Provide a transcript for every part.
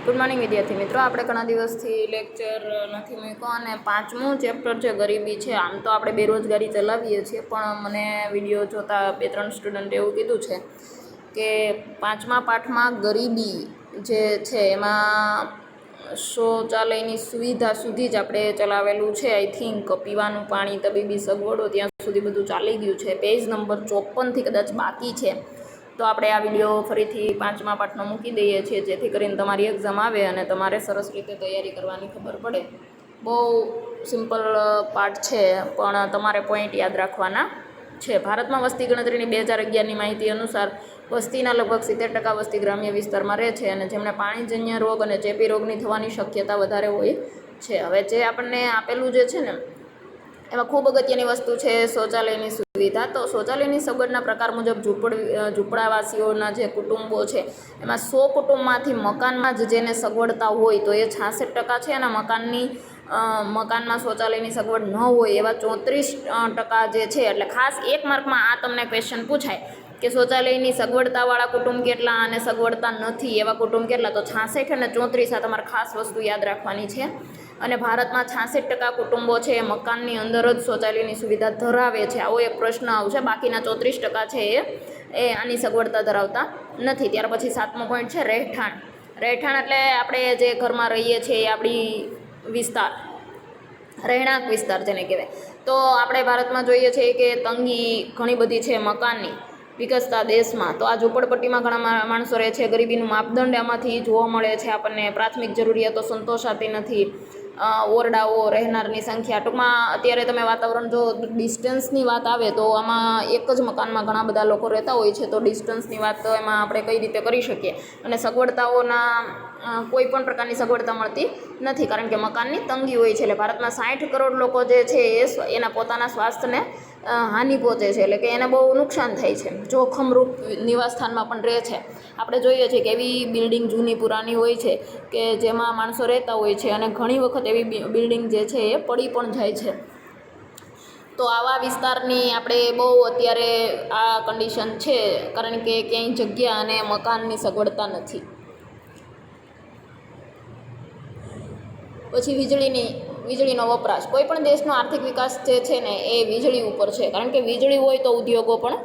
Good morning વિદ્યાર્થી મિત્રો, આપણે ઘણા દિવસથી લેક્ચર નથી મૂક્યો અને પાંચમું ચેપ્ટર છે ગરીબી છે. આમ તો આપણે બેરોજગારી ચલાવીએ છીએ, પણ મને વિડીયો જોતા 2-3 સ્ટુડન્ટે એવું કીધું છે કે પાંચમા પાઠમાં ગરીબી જે છે એમાં શૌચાલયની સુવિધા સુધી જ આપણે ચલાવેલું છે. આઈ થિંક પીવાનું પાણી, તબીબી સગવડો ત્યાં સુધી બધું ચાલી ગયું છે. પેજ નંબર 54થી કદાચ બાકી છે. તો આપણે આ વિડીયો ફરીથી પાંચમા પાઠનો મૂકી દઈએ છીએ, જેથી કરીને તમારી એક્ઝામ આવે અને તમારે સરસ રીતે તૈયારી કરવાની ખબર પડે. બહુ સિમ્પલ પાઠ છે, પણ તમારે પોઈન્ટ યાદ રાખવાના છે. ભારતમાં વસ્તી ગણતરીની 2011ની માહિતી અનુસાર વસ્તીના લગભગ 70% વસ્તી ગ્રામ્ય વિસ્તારમાં રહે છે અને જેમને પાણીજન્ય રોગ અને ચેપી રોગની થવાની શક્યતા વધારે હોય છે. હવે જે આપણને આપેલું જે છે ને એમાં ખૂબ અગત્યની વસ્તુ છે શૌચાલયની સુવિધા. તો શૌચાલયની સગવડના પ્રકાર મુજબ ઝૂંપડાવાસીઓના જે કુટુંબો છે એમાં 100 કુટુંબમાંથી મકાનમાં જ જેને સગવડતા હોય તો એ 66% છે, અને મકાનમાં શૌચાલયની સગવડ ન હોય એવા 34% જે છે. એટલે ખાસ એક માર્કમાં આ તમને ક્વેશ્ચન પૂછાય કે શૌચાલયની સગવડતાવાળા કુટુંબ કેટલા અને સગવડતા નથી એવા કુટુંબ કેટલા, તો 66 અને 34 આ તમારે ખાસ વસ્તુ યાદ રાખવાની છે. અને ભારતમાં 66% કુટુંબો છે એ મકાનની અંદર જ શૌચાલયની સુવિધા ધરાવે છે. આવો એક પ્રશ્ન આવશે. બાકીના 34% છે એ આની સગવડતા ધરાવતા નથી. ત્યાર પછી 7મો પોઈન્ટ છે રહેઠાણ. રહેઠાણ એટલે આપણે જે ઘરમાં રહીએ છીએ એ આપણી વિસ્તાર, રહેણાંક વિસ્તાર જેને કહેવાય. તો આપણે ભારતમાં જોઈએ છીએ કે તંગી ઘણી બધી છે મકાનની વિકસતા દેશમાં. તો આ ઝૂંપડપટ્ટીમાં ઘણા માણસો રહે છે. ગરીબીનું માપદંડ આમાંથી જોવા મળે છે આપણને. પ્રાથમિક જરૂરિયાતો સંતોષાતી નથી. ઓરડાઓ, રહેનારની સંખ્યા, ટૂંકમાં અત્યારે તમે વાતાવરણ જો ડિસ્ટન્સની વાત આવે તો આમાં એક જ મકાનમાં ઘણા બધા લોકો રહેતા હોય છે. તો ડિસ્ટન્સની વાત તો એમાં આપણે કઈ રીતે કરી શકીએ. અને સગવડતાઓના કોઈ પણ પ્રકારની સગવડતા મળતી નથી, કારણ કે મકાનની તંગી હોય છે. એટલે ભારતમાં 60 કરોડ લોકો જે છે એ એના પોતાના સ્વાસ્થ્યને હાનિ પહોંચે છે, એટલે કે એને બહુ નુકસાન થાય છે. જોખમરૂપ નિવાસસ્થાનમાં પણ રહે છે. આપણે જોઈએ છીએ કે એવી બિલ્ડિંગ જૂની પુરાની હોય છે કે જેમાં માણસો રહેતા હોય છે, અને ઘણી વખત એવી બિલ્ડિંગ જે છે એ પડી પણ જાય છે. તો આવા વિસ્તારની આપણે બહુ અત્યારે આ કન્ડિશન છે, કારણ કે ક્યાંય જગ્યા અને મકાનની સગવડતા નથી. પછી વીજળીનો વપરાશ. કોઈ પણ દેશનો આર્થિક વિકાસ જે છે ને એ વીજળી ઉપર છે, કારણ કે વીજળી હોય તો ઉદ્યોગો પણ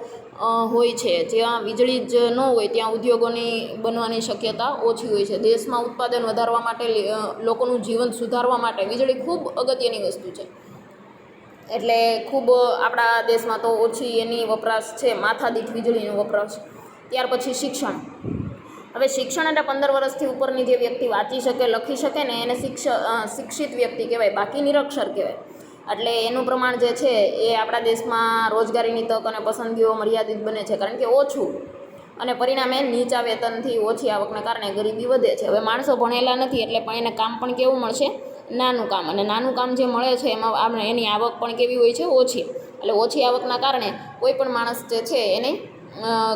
હોય છે. જ્યાં વીજળી જ ન હોય ત્યાં ઉદ્યોગોની બનવાની શક્યતા ઓછી હોય છે. દેશમાં ઉત્પાદન વધારવા માટે, લોકોનું જીવન સુધારવા માટે વીજળી ખૂબ અગત્યની વસ્તુ છે. એટલે ખૂબ આપણા દેશમાં તો ઓછી એની વપરાશ છે, માથાદીઠ વીજળીનો વપરાશ. ત્યાર પછી શિક્ષણ. હવે શિક્ષણ એટલે 15 વર્ષથી ઉપરની જે વ્યક્તિ વાંચી શકે, લખી શકે ને એને શિક્ષિત વ્યક્તિ કહેવાય, બાકી નિરક્ષર કહેવાય. એટલે એનું પ્રમાણ જે છે એ આપણા દેશમાં રોજગારીની તક અને પસંદગીઓ મર્યાદિત બને છે, કારણ કે ઓછું, અને પરિણામે નીચા વેતનથી ઓછી આવકને કારણે ગરીબી વધે છે. હવે માણસો ભણેલા નથી એટલે પણ એને કામ પણ કેવું મળશે? નાનું કામ. અને નાનું કામ જે મળે છે એમાં એની આવક પણ કેવી હોય છે? ઓછી. એટલે ઓછી આવકના કારણે કોઈ પણ માણસ જે છે એને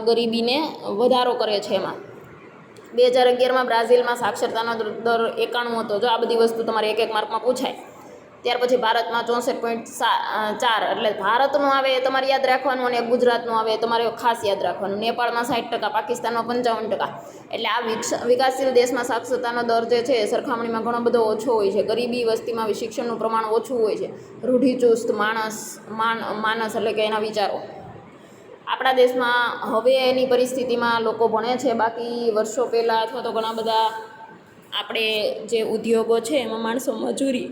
ગરીબીને વધારો કરે છે. એમાં 2011માં બ્રાઝિલમાં સાક્ષરતાનો દર 91 હતો. જો આ બધી વસ્તુ તમારે એક માર્કમાં પૂછાય. ત્યાર પછી ભારતમાં 64.4, એટલે ભારતનું આવે એ તમારે યાદ રાખવાનું, અને ગુજરાતનું આવે એ તમારે ખાસ યાદ રાખવાનું. નેપાળમાં 60%, પાકિસ્તાનમાં 55%. એટલે આ વિકાસશીલ દેશમાં સાક્ષરતાનો દર જે છે એ સરખામણીમાં ઘણો બધો ઓછો હોય છે. ગરીબી વસ્તીમાં શિક્ષણનું પ્રમાણ ઓછું હોય છે. રૂઢિચુસ્ત માનસ એટલે કે એના વિચારો. આપણા દેશમાં હવે એની પરિસ્થિતિમાં લોકો ભણે છે, બાકી વર્ષો પહેલાં અથવા તો ઘણા બધા આપણે જે ઉદ્યોગો છે એમાં માણસો મજૂરી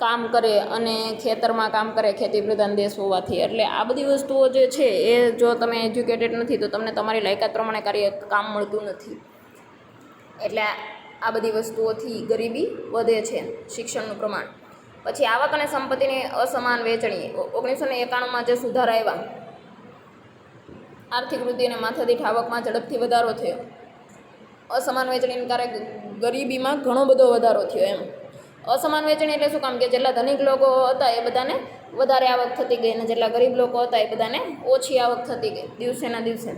કામ કરે અને ખેતરમાં કામ કરે, ખેતી પ્રધાન દેશ હોવાથી. એટલે આ બધી વસ્તુઓ જે છે એ જો તમે એજ્યુકેટેડ નથી તો તમને તમારી લાયકાત પ્રમાણે કામ મળતું નથી. એટલે આ બધી વસ્તુઓથી ગરીબી વધે છે, શિક્ષણનું પ્રમાણ. પછી આવક અને સંપત્તિની અસમાન વહેંચણી. 1991માં જે સુધારા આવ્યા, આર્થિક વૃદ્ધિ અને માથાદીઠ આવકમાં ઝડપથી વધારો થયો. અસમાન વહેંચણીને કારણે ગરીબીમાં ઘણો બધો વધારો થયો એમ. અસમાન વહેંચણી એટલે શું કામ? કે જેટલા ધનિક લોકો હતા એ બધાને વધારે આવક થતી ગઈ, અને જેટલા ગરીબ લોકો હતા એ બધાને ઓછી આવક થતી ગઈ દિવસેના દિવસે.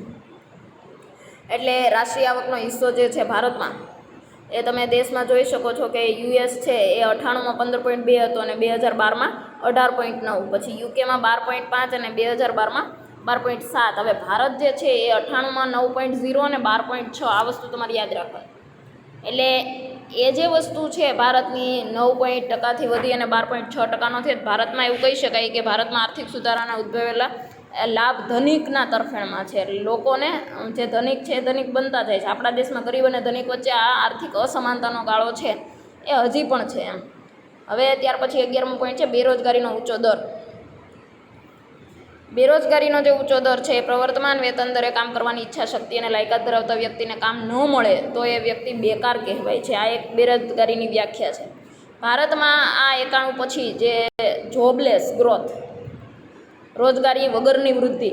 એટલે રાષ્ટ્રીય આવકનો હિસ્સો જે છે ભારતમાં, એ તમે દેશમાં જોઈ શકો છો કે યુએસ છે એ 98માં 15.2 હતો અને 2012માં 18.9. પછી યુકેમાં 12.5 અને 2012માં 12.7. હવે ભારત જે છે એ 98માં 9.0 અને 12.6, આ વસ્તુ તમારે યાદ રાખવાની. એટલે એ જે વસ્તુ છે ભારતની 9% વધી અને 12.6% છે. ભારતમાં એવું કહી શકાય કે ભારતમાં આર્થિક સુધારાના ઉદ્ભવેલા લાભ ધનિકના તરફેણમાં છે. એટલે લોકોને જે ધનિક છે એ ધનિક બનતા જાય છે. આપણા દેશમાં ગરીબ અને ધનિક વચ્ચે આ આર્થિક અસમાનતાનો ગાળો છે એ હજી પણ છે એમ. હવે ત્યાર પછી 11મો પોઈન્ટ છે બેરોજગારીનો ઊંચો દર. બેરોજગારીનો જે ઊંચો દર છે એ પ્રવર્તમાન વેતન દરે કામ કરવાની ઈચ્છા શક્તિ અને લાયકાત ધરાવતા વ્યક્તિને કામ ન મળે તો એ વ્યક્તિ બેકાર કહેવાય છે. આ એક બેરોજગારીની વ્યાખ્યા છે. ભારતમાં આ 91 પછી જે જોબલેસ ગ્રોથ, રોજગારી વગરની વૃદ્ધિ,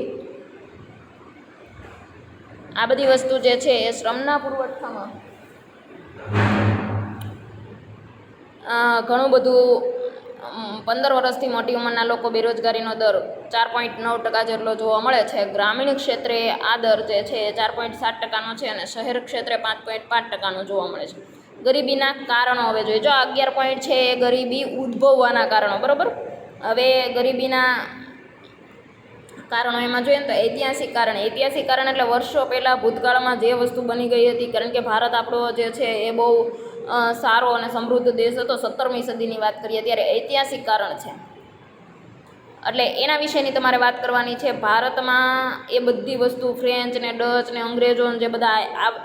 આ બધી વસ્તુ જે છે એ શ્રમના પુરવઠામાં ઘણું બધું 15 વર્ષથી મોટી ઉંમરના લોકો બેરોજગારીનો દર 4.9% જેટલો જોવા મળે છે. ગ્રામીણ ક્ષેત્રે આ દર જે છે એ 4.7%નો છે અને શહેર ક્ષેત્રે 5.5%નો જોવા મળે છે. ગરીબીના કારણો હવે જોઈએ. જો 11 પોઈન્ટ છે એ ગરીબી ઉદ્ભવવાના કારણો, બરાબર. હવે ગરીબીના કારણો એમાં જોઈએ ને તો ઐતિહાસિક કારણ એટલે વર્ષો પહેલાં ભૂતકાળમાં જે વસ્તુ બની ગઈ હતી. કારણ કે ભારત આપણો જે છે એ બહુ સારો અને સમૃદ્ધ દેશ હતો. 17મી સદીની વાત કરીએ ત્યારે ઐતિહાસિક કારણ છે, એટલે એના વિશેની તમારે વાત કરવાની છે. ભારતમાં એ બધી વસ્તુ ફ્રેન્ચ ને ડચ ને અંગ્રેજો જે બધા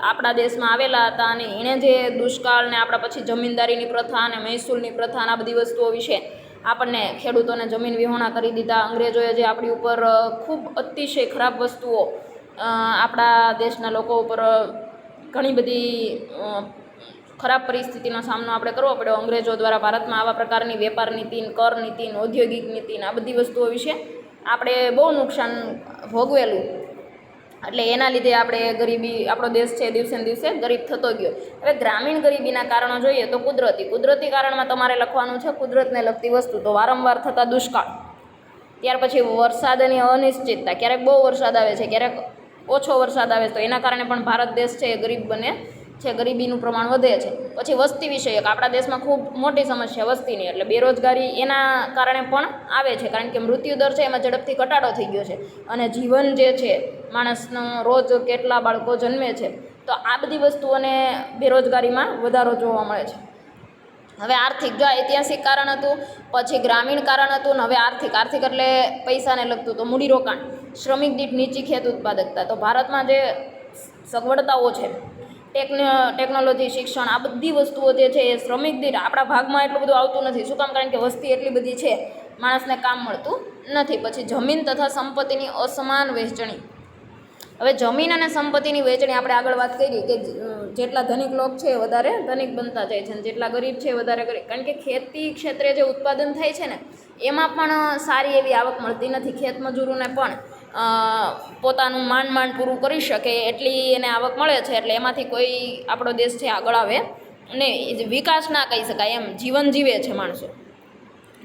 આપણા દેશમાં આવેલા હતા અને એણે જે દુષ્કાળ ને આપણા પછી જમીનદારીની પ્રથા અને મહેસૂલની પ્રથા અને આ બધી વસ્તુઓ વિશે આપણને ખેડૂતોને જમીન વિહોણા કરી દીધા. અંગ્રેજોએ જે આપણી ઉપર ખૂબ અતિશય ખરાબ વસ્તુઓ આપણા દેશના લોકો ઉપર ઘણી બધી ખરાબ પરિસ્થિતિનો સામનો આપણે કરવો પડ્યો અંગ્રેજો દ્વારા. ભારતમાં આવા પ્રકારની વેપાર નીતિ, કર નીતિ, ઔદ્યોગિક નીતિ, આ બધી વસ્તુઓ વિશે આપણે બહુ નુકસાન ભોગવેલું. એટલે એના લીધે આપણે ગરીબી, આપણો દેશ છે દિવસે ને દિવસે ગરીબ થતો ગયો. હવે ગ્રામીણ ગરીબીના કારણો જોઈએ તો કુદરતી કારણમાં તમારે લખવાનું છે કુદરતને લગતી વસ્તુ. તો વારંવાર થતા દુષ્કાળ, ત્યાર પછી વરસાદની અનિશ્ચિતતા, ક્યારેક બહુ વરસાદ આવે છે, ક્યારેક ઓછો વરસાદ આવે, તો એના કારણે પણ ભારત દેશ છે એ ગરીબ બને છે, ગરીબીનું પ્રમાણ વધે છે. પછી વસ્તી વિષયક, આપણા દેશમાં ખૂબ મોટી સમસ્યા વસ્તીની, એટલે બેરોજગારી એના કારણે પણ આવે છે. કારણ કે મૃત્યુદર છે એમાં ઝડપથી ઘટાડો થઈ ગયો છે અને જીવન જે છે માણસનો રોજ કેટલા બાળકો જન્મે છે, તો આ બધી વસ્તુઓને બેરોજગારીમાં વધારો જોવા મળે છે. હવે આર્થિક, જો ઐતિહાસિક કારણ હતું, પછી ગ્રામીણ કારણ હતું, ને હવે આર્થિક એટલે પૈસાને લગતું, તો મૂડીરોકાણ, શ્રમિક દીઠ નીચી ખેત ઉત્પાદકતા. તો ભારતમાં જે સગવડતાઓ છે, ટેકનોલોજી, શિક્ષણ, આ બધી વસ્તુઓ જે છે એ શ્રમિક દીઠ આપણા ભાગમાં એટલું બધું આવતું નથી. શું કામ? કારણ કે વસ્તી એટલી બધી છે, માણસને કામ મળતું નથી. પછી જમીન તથા સંપત્તિની અસમાન વહેંચણી. હવે જમીન અને સંપત્તિની વહેંચણી આપણે આગળ વાત કરી કે જેટલા ધનિક લોક છે એ વધારે ધનિક બનતા જાય છે અને જેટલા ગરીબ છે એ વધારે ગરીબ. કારણ કે ખેતી ક્ષેત્રે જે ઉત્પાદન થાય છે ને એમાં પણ સારી એવી આવક મળતી નથી. ખેતમજૂરોને પણ પોતાનું માંડ પૂરું કરી શકે એટલી એને આવક મળે છે, એટલે એમાંથી કોઈ આપણો દેશ છે આગળ આવે નહીં. વિકાસ ના કહી શકાય, એમ જીવન જીવે છે માણસો.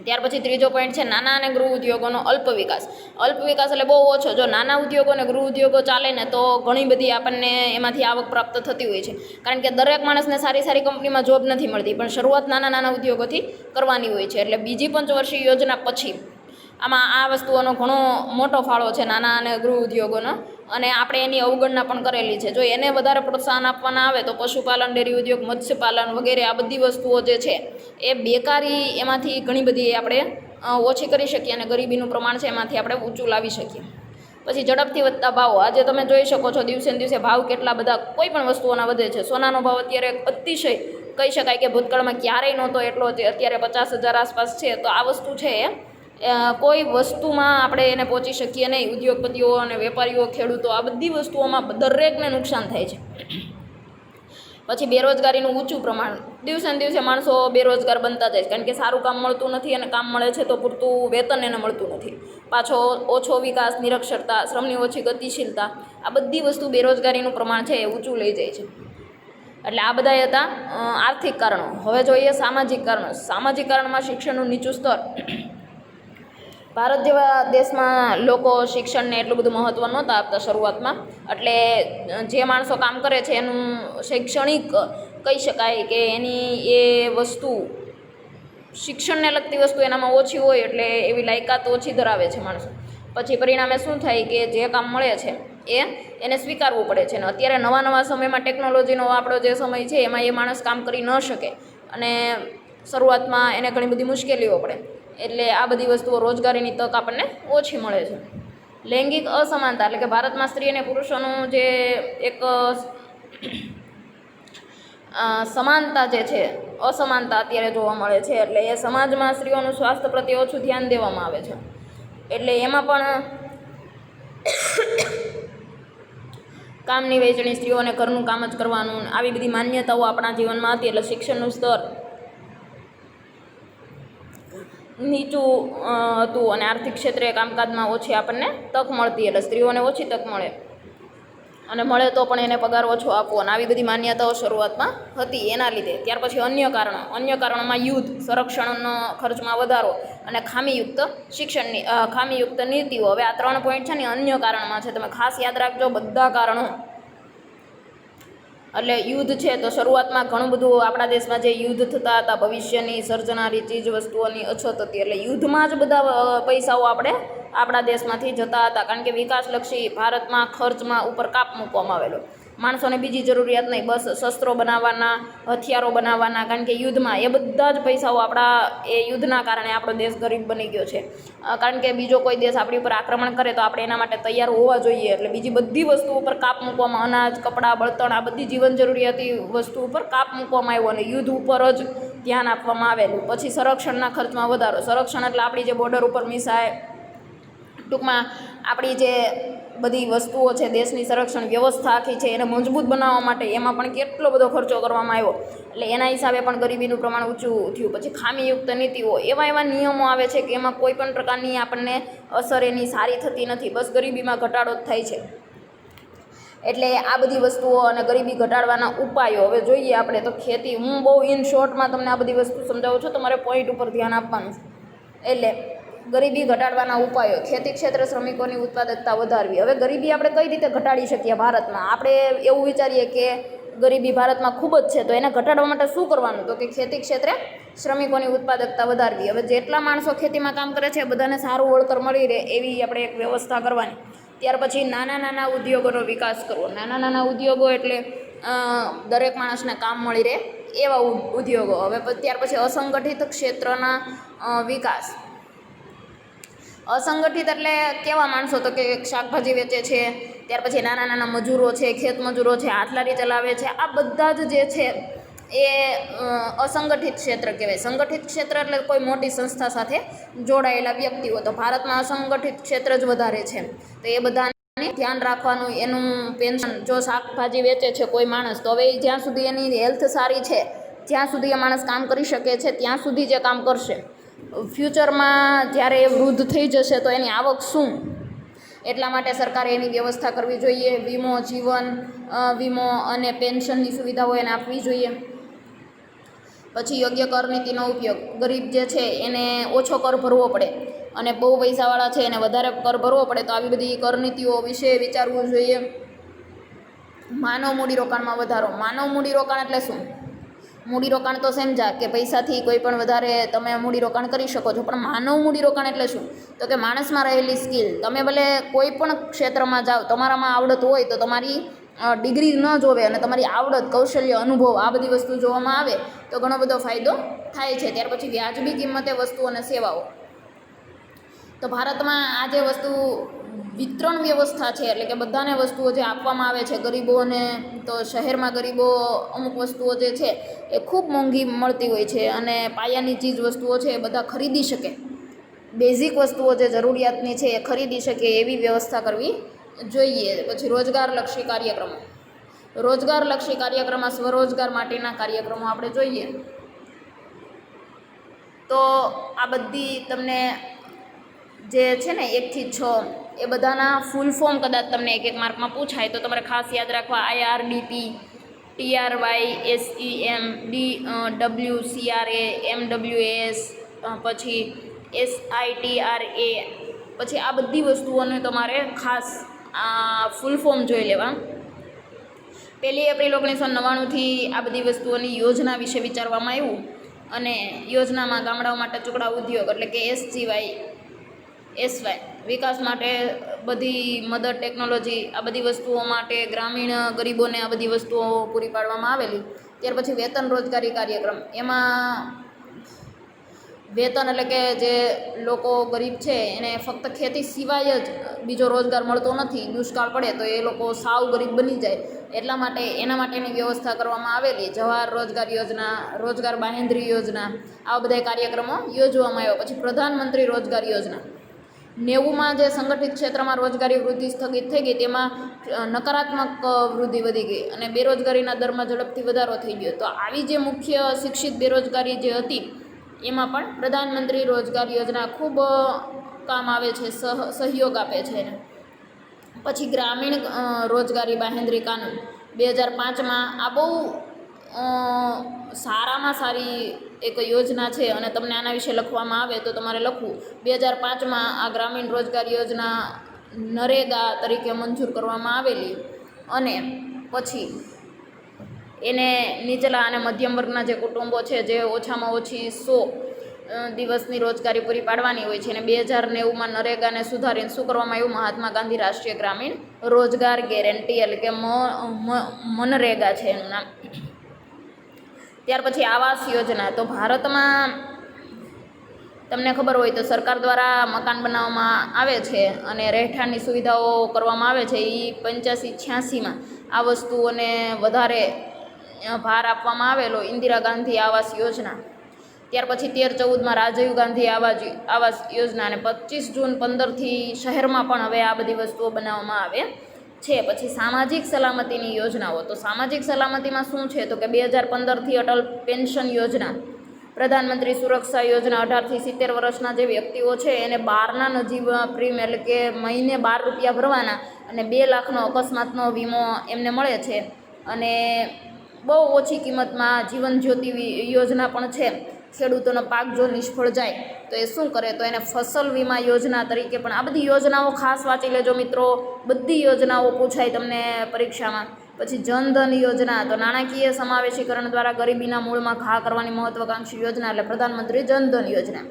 ત્યાર પછી ત્રીજો પોઈન્ટ છે નાના અને ગૃહ ઉદ્યોગોનો અલ્પ વિકાસ. અલ્પ વિકાસ એટલે બહુ ઓછો. જો નાના ઉદ્યોગો અને ગૃહ ઉદ્યોગો ચાલે ને તો ઘણી બધી આપણને એમાંથી આવક પ્રાપ્ત થતી હોય છે. કારણ કે દરેક માણસને સારી કંપનીમાં જોબ નથી મળતી, પણ શરૂઆત નાના ઉદ્યોગોથી કરવાની હોય છે. એટલે બીજી પંચવર્ષીય યોજના પછી આમાં આ વસ્તુઓનો ઘણો મોટો ફાળો છે, નાના અને ગૃહ ઉદ્યોગોનો, અને આપણે એની અવગણના પણ કરેલી છે. જો એને વધારે પ્રોત્સાહન આપવાના આવે તો પશુપાલન, ડેરી ઉદ્યોગ, મત્સ્યપાલન વગેરે આ બધી વસ્તુઓ જે છે એ બેકારી એમાંથી ઘણી બધી આપણે ઓછી કરી શકીએ અને ગરીબીનું પ્રમાણ છે એમાંથી આપણે ઊંચું લાવી શકીએ. પછી ઝડપથી વધતા ભાવો. આજે તમે જોઈ શકો છો દિવસે ને દિવસે ભાવ કેટલા બધા કોઈ પણ વસ્તુઓના વધે છે. સોનાનો ભાવ અત્યારે અતિશય કહી શકાય કે ભૂતકાળમાં ક્યારેય નહોતો એટલો, જે અત્યારે 50,000 આસપાસ છે. તો આ વસ્તુ છે કોઈ વસ્તુમાં આપણે એને પહોંચી શકીએ નહીં. ઉદ્યોગપતિઓ અને વેપારીઓ, ખેડૂતો, આ બધી વસ્તુઓમાં દરેકને નુકસાન થાય છે. પછી બેરોજગારીનું ઊંચું પ્રમાણ. દિવસે ને દિવસે માણસો બેરોજગાર બનતા જાય છે, કારણ કે સારું કામ મળતું નથી અને કામ મળે છે તો પૂરતું વેતન એને મળતું નથી. પાછો ઓછો વિકાસ, નિરક્ષરતા, શ્રમની ઓછી ગતિશીલતા, આ બધી વસ્તુ બેરોજગારીનું પ્રમાણ છે એ ઊંચું લઈ જાય છે. એટલે આ બધા હતા આર્થિક કારણો. હવે જોઈએ સામાજિક કારણો. સામાજિક કારણમાં શિક્ષણનું નીચું સ્તર. ભારત જેવા દેશમાં લોકો શિક્ષણને એટલું બધું મહત્ત્વ નહોતા આપતા શરૂઆતમાં, એટલે જે માણસો કામ કરે છે એનું શૈક્ષણિક કહી શકાય કે એની એ વસ્તુ શિક્ષણને લગતી વસ્તુ એનામાં ઓછી હોય, એટલે એવી લાયકાત ઓછી ધરાવે છે માણસો. પછી પરિણામે શું થાય કે જે કામ મળે છે એને સ્વીકારવું પડે છે. અને અત્યારે નવા સમયમાં ટેકનોલોજીનો આપણો જે સમય છે એમાં એ માણસ કામ કરી ન શકે અને શરૂઆતમાં એને ઘણી બધી મુશ્કેલીઓ પડે. એટલે આ બધી વસ્તુઓ રોજગારીની તક આપણને ઓછી મળે છે. લૈંગિક અસમાનતા એટલે કે ભારતમાં સ્ત્રી અને પુરુષોનું જે એક સમાનતા જે છે અસમાનતા અત્યારે જોવા મળે છે. એટલે એ સમાજમાં સ્ત્રીઓનું સ્વાસ્થ્ય પ્રત્યે ઓછું ધ્યાન દેવામાં આવે છે. એટલે એમાં પણ કામની વહેંચણી, સ્ત્રીઓને ઘરનું કામ જ કરવાનું, આવી બધી માન્યતાઓ આપણા જીવનમાં હતી. એટલે શિક્ષણનું સ્તર નીચું હતું અને આર્થિક ક્ષેત્રે કામકાજમાં ઓછી આપણને તક મળતી. એટલે સ્ત્રીઓને ઓછી તક મળે અને મળે તો પણ એને પગાર ઓછો આપવો અને આવી બધી માન્યતાઓ શરૂઆતમાં હતી એના લીધે. ત્યાર પછી અન્ય કારણોમાં યુદ્ધ, સંરક્ષણનો ખર્ચમાં વધારો અને ખામીયુક્ત નીતિઓ. હવે આ 3 પોઈન્ટ છે ને અન્ય કારણમાં છે. તમે ખાસ યાદ રાખજો બધા કારણો. એટલે યુદ્ધ છે તો શરૂઆતમાં ઘણું બધું આપણા દેશમાં જે યુદ્ધ થતા હતા, ભવિષ્યની સર્જનારી ચીજ વસ્તુઓની અછત હતી. એટલે યુદ્ધમાં જ બધા પૈસાઓ આપણા દેશમાંથી જતા હતા. કારણ કે વિકાસલક્ષી ભારતમાં ખર્ચમાં ઉપર કાપ મૂકવામાં આવેલો. માણસોને બીજી જરૂરિયાત નહીં, બસ શસ્ત્રો બનાવવાના, હથિયારો બનાવવાના. કારણ કે યુદ્ધમાં એ બધા જ પૈસાઓ આપણા એ યુદ્ધના કારણે આપણો દેશ ગરીબ બની ગયો છે. કારણ કે બીજો કોઈ દેશ આપણી ઉપર આક્રમણ કરે તો આપણે એના માટે તૈયાર હોવા જોઈએ. એટલે બીજી બધી વસ્તુ ઉપર કાપ મૂકવામાં, અનાજ, કપડાં, બળતણ, આ બધી જીવન જરૂરિયાતી વસ્તુ ઉપર કાપ મૂકવામાં આવ્યો અને યુદ્ધ ઉપર જ ધ્યાન આપવામાં આવેલું. પછી સંરક્ષણના ખર્ચમાં વધારો. સંરક્ષણ એટલે આપણી જે બોર્ડર ઉપર મિસાઇલ, ટૂંકમાં આપણી જે બધી વસ્તુઓ છે, દેશની સંરક્ષણ વ્યવસ્થા આખી છે એને મજબૂત બનાવવા માટે એમાં પણ કેટલો બધો ખર્ચો કરવામાં આવ્યો. એટલે એના હિસાબે પણ ગરીબીનું પ્રમાણ ઊંચું થયું. પછી ખામીયુક્ત નીતિઓ, એવા નિયમો આવે છે કે એમાં કોઈ પણ પ્રકારની આપણને અસર એની સારી થતી નથી, બસ ગરીબીમાં ઘટાડો જ થાય છે. એટલે આ બધી વસ્તુઓ અને ગરીબી ઘટાડવાના ઉપાયો હવે જોઈએ આપણે તો ખેતી. હું બહુ ઇન શોર્ટમાં તમને આ બધી વસ્તુ સમજાવું છું, તમારે પોઈન્ટ ઉપર ધ્યાન આપવાનું છે. એટલે ગરીબી ઘટાડવાના ઉપાયો, ખેતી ક્ષેત્રે શ્રમિકોની ઉત્પાદકતા વધારવી. હવે ગરીબી આપણે કઈ રીતે ઘટાડી શકીએ ભારતમાં? આપણે એવું વિચારીએ કે ગરીબી ભારતમાં ખૂબ જ છે તો એને ઘટાડવા માટે શું કરવાનું? તો કે ખેતી ક્ષેત્રે શ્રમિકોની ઉત્પાદકતા વધારવી. હવે જેટલા માણસો ખેતીમાં કામ કરે છે બધાને સારું વળતર મળી રહે એવી આપણે એક વ્યવસ્થા કરવાની. ત્યાર પછી નાના ઉદ્યોગોનો વિકાસ કરવો. નાના ઉદ્યોગો એટલે દરેક માણસને કામ મળી રહે એવા ઉદ્યોગો. હવે ત્યાર પછી અસંગઠિત ક્ષેત્રના વિકાસ. અસંગઠિત એટલે કેવા માણસો? તો કે શાકભાજી વેચે છે, ત્યાર પછી નાના મજૂરો છે, ખેત મજૂરો છે, હાથલારી ચલાવે છે, આ બધા જ જે છે એ અસંગઠિત ક્ષેત્ર કહેવાય. સંગઠિત ક્ષેત્ર એટલે કોઈ મોટી સંસ્થા સાથે જોડાયેલા વ્યક્તિઓ. તો ભારતમાં અસંગઠિત ક્ષેત્ર જ વધારે છે. તો એ બધાને ધ્યાન રાખવાનું. એનું પેન્શન, જો શાકભાજી વેચે છે કોઈ માણસ, તો હવે જ્યાં સુધી એની હેલ્થ સારી છે, જ્યાં સુધી એ માણસ કામ કરી શકે છે ત્યાં સુધી જે કામ કરશે. ફ્યુચરમાં જ્યારે એ વૃદ્ધ થઈ જશે તો એની આવક શું? એટલા માટે સરકારે એની વ્યવસ્થા કરવી જોઈએ. વીમો, જીવન વીમો અને પેન્શનની સુવિધાઓ એને આપવી જોઈએ. પછી યોગ્ય કર નીતિનો ઉપયોગ. ગરીબ જે છે એને ઓછો કર ભરવો પડે અને બહુ પૈસાવાળા છે એને વધારે કર ભરવો પડે. તો આવી બધી કર નીતિઓ વિશે વિચારવું જોઈએ. માનવ મૂડીરોકાણમાં વધારો. માનવ મૂડીરોકાણ એટલે શું? મૂડીરોકાણ તો સમજા કે પૈસાથી કોઈ પણ વધારે તમે મૂડીરોકાણ કરી શકો છો, પણ માનવ મૂડીરોકાણ એટલે શું? તો કે માણસમાં રહેલી સ્કિલ. તમે ભલે કોઈ પણ ક્ષેત્રમાં જાઓ, તમારામાં આવડત હોય તો તમારી ડિગ્રી ન જોવે અને તમારી આવડત, કૌશલ્ય, અનુભવ આ બધી વસ્તુ જોવામાં આવે તો ઘણો બધો ફાયદો થાય છે. ત્યાર પછી વ્યાજબી કિંમતે વસ્તુઓ અને સેવાઓ. તો ભારતમાં આ જે વસ્તુ વિતરણ વ્યવસ્થા છે, એટલે કે બધાને વસ્તુઓ જે આપવામાં આવે છે ગરીબોને, તો શહેરમાં ગરીબો અમુક વસ્તુઓ જે છે એ ખૂબ મોંઘી મળતી હોય છે અને પાયાની ચીજ વસ્તુઓ છે એ બધા ખરીદી શકે. બેઝિક વસ્તુઓ જે જરૂરિયાતની છે એ ખરીદી શકે એવી વ્યવસ્થા કરવી જોઈએ. પછી રોજગારલક્ષી કાર્યક્રમો. રોજગારલક્ષી કાર્યક્રમમાં સ્વરોજગાર માટેના કાર્યક્રમો આપણે જોઈએ. તો આ બધી તમને જે છે ને 1 થી 6 એ બધાના ફૂલ ફોર્મ કદાચ તમને એક માર્કમાં પૂછાય તો તમારે ખાસ યાદ રાખવા. IRDP, TRYSEM, WCRA, MWAS, પછી SITRA. પછી આ બધી વસ્તુઓને તમારે ખાસ ફૂલ ફોર્મ જોઈ લેવા. 1 એપ્રિલ 1999થી આ બધી વસ્તુઓની યોજના વિશે વિચારવામાં આવ્યું અને યોજનામાં ગામડાઓ માટે ટુકડા ઉદ્યોગ એટલે કે SGY, વિકાસ માટે બધી મદદ ટેકનોલોજી આ બધી વસ્તુઓ માટે ગ્રામીણ ગરીબોને આ બધી વસ્તુઓ પૂરી પાડવામાં આવેલી. ત્યાર પછી વેતન રોજગારી કાર્યક્રમ, એમાં વેતન એટલે કે જે લોકો ગરીબ છે એને ફક્ત ખેતી સિવાય જ બીજો રોજગાર મળતો નથી, દુષ્કાળ પડે તો એ લોકો સાવ ગરીબ બની જાય, એટલા માટે એના માટેની વ્યવસ્થા કરવામાં આવેલી. જવાહર રોજગાર યોજના, રોજગાર બાહેંધરી યોજના, આવા બધા કાર્યક્રમો યોજવામાં આવ્યા. પછી પ્રધાનમંત્રી રોજગાર યોજના, 90માં જે સંગઠિત ક્ષેત્રમાં રોજગારી વૃદ્ધિ સ્થગિત થઈ ગઈ તેમાં નકારાત્મક વૃદ્ધિ વધી ગઈ અને બેરોજગારીના દરમાં ઝડપથી વધારો થઈ ગયો. તો આવી જે મુખ્ય શિક્ષિત બેરોજગારી જે હતી એમાં પણ પ્રધાનમંત્રી રોજગાર યોજના ખૂબ કામ આવે છે, સહયોગ આપે છે એને. પછી ગ્રામીણ રોજગારી બાહેંધરી કાનૂન 2005માં, આ બહુ સારામાં સારી એક યોજના છે અને તમને આના વિશે લખવામાં આવે તો તમારે લખવું. 2005માં આ ગ્રામીણ રોજગાર યોજના નરેગા તરીકે મંજૂર કરવામાં આવેલી અને પછી એને નીચલા અને મધ્યમ વર્ગના જે કુટુંબો છે જે ઓછામાં ઓછી 100 દિવસની રોજગારી પૂરી પાડવાની હોય છે અને 2090માં નરેગાને સુધારીને શું કરવામાં આવ્યું, મહાત્મા ગાંધી રાષ્ટ્રીય ગ્રામીણ રોજગાર ગેરંટી એટલે કે મનરેગા છે એનું નામ. ત્યાર પછી આવાસ યોજના, તો ભારતમાં તમને ખબર હોય તો સરકાર દ્વારા મકાન બનાવવામાં આવે છે અને રહેઠાણની સુવિધાઓ કરવામાં આવે છે. એ 85-86માં આ વસ્તુઓને વધારે ભાર આપવામાં આવેલો, ઇન્દિરા ગાંધી આવાસ યોજના. ત્યાર પછી 13-14માં રાજીવ ગાંધી આવાસ યોજના અને 25 જૂન 15થી શહેરમાં પણ હવે આ બધી વસ્તુઓ બનાવવામાં આવે છે. પછી સામાજિક સલામતીની યોજનાઓ, તો સામાજિક સલામતીમાં શું છે તો કે 2015થી અટલ પેન્શન યોજના, પ્રધાનમંત્રી સુરક્ષા યોજના, 18થી 70 વર્ષના જે વ્યક્તિઓ છે એને 12ના નજીવ પ્રીમ એટલે કે મહિને 12 રૂપિયા ભરવાના અને 2 લાખનો અકસ્માતનો વીમો એમને મળે છે. અને બહુ ઓછી કિંમતમાં જીવન જ્યોતિ યોજના પણ છે. ખેડૂતોનો પાક જો નિષ્ફળ જાય તો એ શું કરે તો એને ફસલ વીમા યોજના તરીકે પણ, આ બધી યોજનાઓ ખાસ વાંચી લેજો મિત્રો, બધી યોજનાઓ પૂછાય તમને પરીક્ષામાં. પછી જનધન યોજના, તો નાણાકીય સમાવેશીકરણ દ્વારા ગરીબીના મૂળમાં ઘા કરવાની મહત્વાકાંક્ષી યોજના એટલે પ્રધાનમંત્રી જનધન યોજના.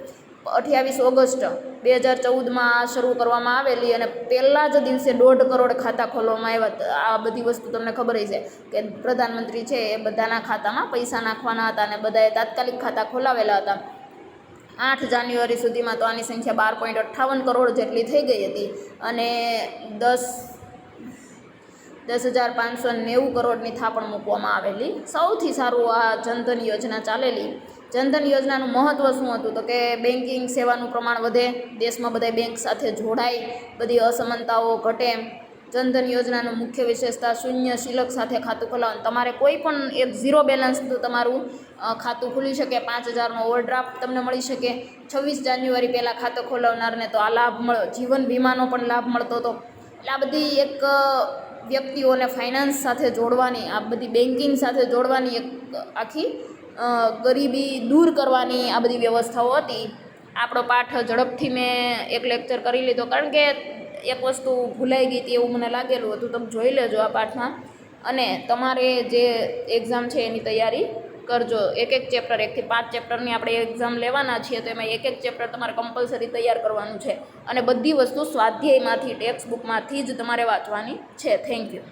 28 ઓગસ્ટ 2014માં શરૂ કરવામાં આવેલી અને પહેલા જ દિવસે 1.5 કરોડ ખાતા ખોલવામાં આવ્યા. આ બધી વસ્તુ તમને ખબર છે કે પ્રધાનમંત્રી છે એ બધાના ખાતામાં પૈસા નાખવાના હતા અને બધાએ તાત્કાલિક ખાતા ખોલાવેલા હતા. 8 જાન્યુઆરી સુધીમાં તો આની સંખ્યા 12.58 કરોડ જેટલી થઈ ગઈ હતી અને 10,590 કરોડની થાપણ મૂકવામાં આવેલી. સૌથી સારું આ જનધન યોજના ચાલેલી. જનધન યોજનાનું મહત્ત્વ શું હતું તો કે બેન્કિંગ સેવાનું પ્રમાણ વધે, દેશમાં બધા બેંક સાથે જોડાય, બધી અસમાનતાઓ ઘટે. જનધન યોજનાનું મુખ્ય વિશેષતા શૂન્ય શિલક સાથે ખાતું ખોલાવવાનું, તમારે કોઈ પણ એક 0 બેલેન્સ તમારું ખાતું ખુલી શકે, 5,000નો ઓવરડ્રાફ્ટ તમને મળી શકે. 26 જાન્યુઆરી પહેલાં ખાતું ખોલાવનારને તો આ લાભ મળ્યો, જીવન વીમાનો પણ લાભ મળતો હતો. એટલે આ બધી એક વ્યક્તિઓને ફાઇનાન્સ સાથે જોડવાની, આ બધી બેન્કિંગ સાથે જોડવાની એક આખી ગરીબી દૂર કરવાની આ બધી વ્યવસ્થાઓ હતી. આપણો પાઠ ઝડપથી મેં એક લેક્ચર કરી લીધો કારણ કે એક વસ્તુ ભૂલાઈ ગઈ હતી એવું મને લાગેલું હતું. તમે જોઈ લેજો આ પાઠમાં અને તમારે જે એક્ઝામ છે એની તૈયારી કરજો. એક ચેપ્ટર, 1 થી 5 ચેપ્ટરની આપણે એક્ઝામ લેવાના છીએ તો એમાં એક ચેપ્ટર તમારે કમ્પલસરી તૈયાર કરવાનું છે અને બધી વસ્તુ સ્વાધ્યાયમાંથી, ટેક્સ્ટ બુકમાંથી જ તમારે વાંચવાની છે. Thank you.